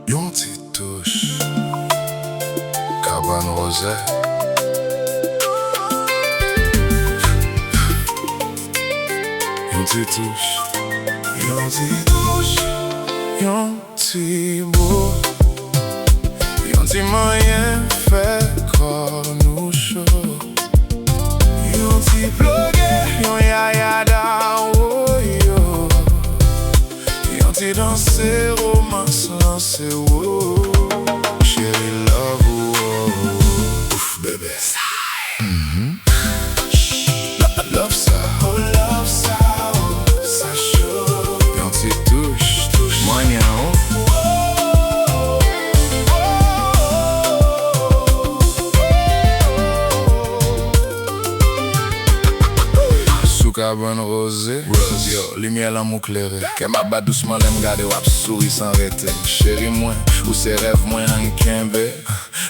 Yon petite touche, cabane rosée. Yon petite touche, yon petite touche, yon petit beau, yon petit moyen fait corps nous chaud. Yon petit blogué, yon yaya da oh yo. Yon petit danser romance lancé oh. Chérie love oh. Ouf bébé. Love ça, oh love ça, oh ça chaud. Yon petit touche, moyen oh. Cabane rosée, yo, lumière l'amour clairé. Qu'elle m'a bat doucement, l'aime garder wap souris sans arrêter. Chérie moi, ou ses rêves moi en kembe.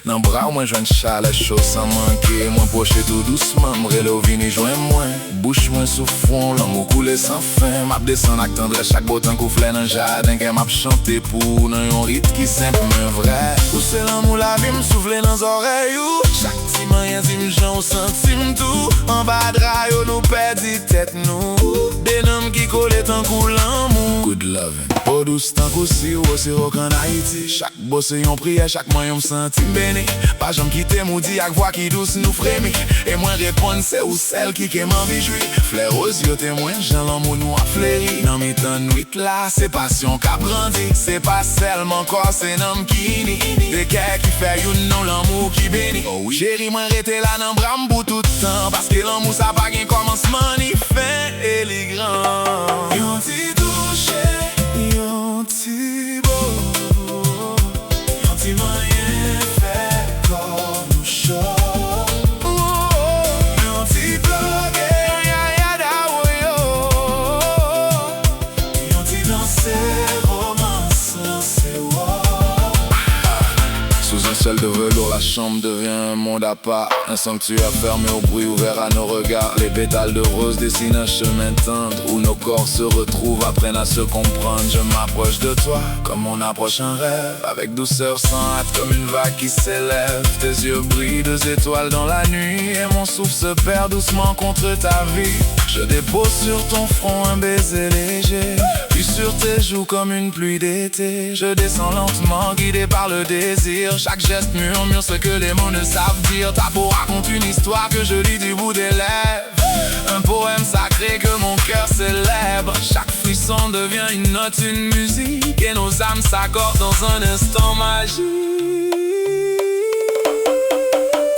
Nan bras moi joint chalet chaud sans manquer. Moi poché tout doucement, m'relo vini joint moi. Bouche moi sous fond, l'amour coule sans fin. M'a descend ak tendresse chaque beau temps qu'on flène dans jardin. Qu'elle m'a chanté pour nan yon rythme qui simple mais vrai. Ou c'est l'amour la vie m'souffle dans oreilles ou. Chaque petit moyen dim j'en sentime tout. En bas de rayo nous perdit tête nous. Des noms qui collent tant coup l'amour. Good loving. Pas douce tant qu'aussi ou aussi rock en Haïti. Chaque bosse yon prière, chaque moyen m'senti béni. Pas j'en quitter moudi ak voix qui douce nous frémit. Et moi répondre c'est ou celle qui m'envie jouer. Fleur aux yeux témoin, j'en l'amour nous a fleuri. Dans mes temps nuit là, c'est passion qu'a brandi. C'est pas seulement corps, c'est nom qui ni. Des cœurs qui fait you non l'amour qui bénit. Oh oui. Chérie moi rete là dans bram pour tout temps. Parce que l'amour ça pas gain commencement ni fin et les grands. Yon ti touché, yon ti beau, yon ti moyen fait corps nous chaud. Yon ti blogué, yaya da woyo. Yon ti danser romance lancé wo. Sous un ciel de velours, la chambre devient un monde à part. Un sanctuaire fermé au bruit ouvert à nos regards. Les pétales de rose dessinent un chemin tendre où nos corps se retrouvent, apprennent à se comprendre. Je m'approche de toi comme on approche un rêve. Avec douceur sans hâte comme une vague qui s'élève. Tes yeux brillent, 2 étoiles dans la nuit. Et mon souffle se perd doucement contre ta vie. Je dépose sur ton front un baiser léger. Puis sur tes joues comme une pluie d'été. Je descends lentement guidé par le désir. Chaque geste murmure ce que les mots ne savent dire. Ta peau raconte une histoire que je lis du bout des lèvres. Un poème sacré que mon cœur célèbre. Chaque frisson devient une note, une musique. Et nos âmes s'accordent dans un instant magique.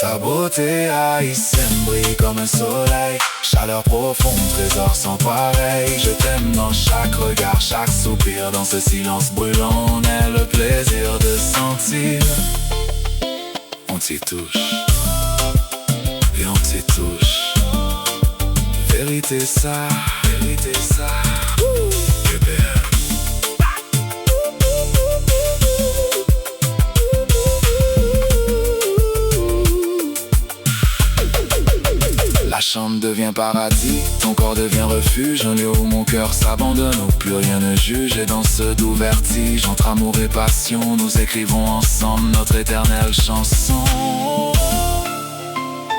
Ta beauté haïtienne brille comme un soleil. Chaleur profonde, trésor sans pareil. Je t'aime dans chaque regard, chaque soupir. Dans ce silence brûlant, on a le plaisir de sentir. On t'y touche, et on t'y touche. Vérité ça, vérité ça. Bébé. La chambre devient paradis, ton corps devient refuge. Un lieu où mon cœur s'abandonne, où plus rien ne juge. Et dans ce doux vertige, entre amour et passion, nous écrivons ensemble notre éternelle chanson.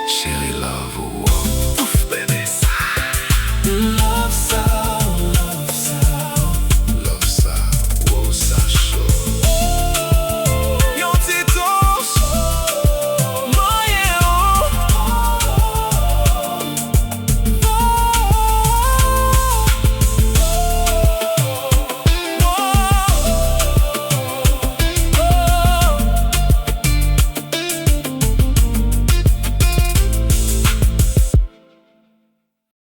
Chérie love, oh.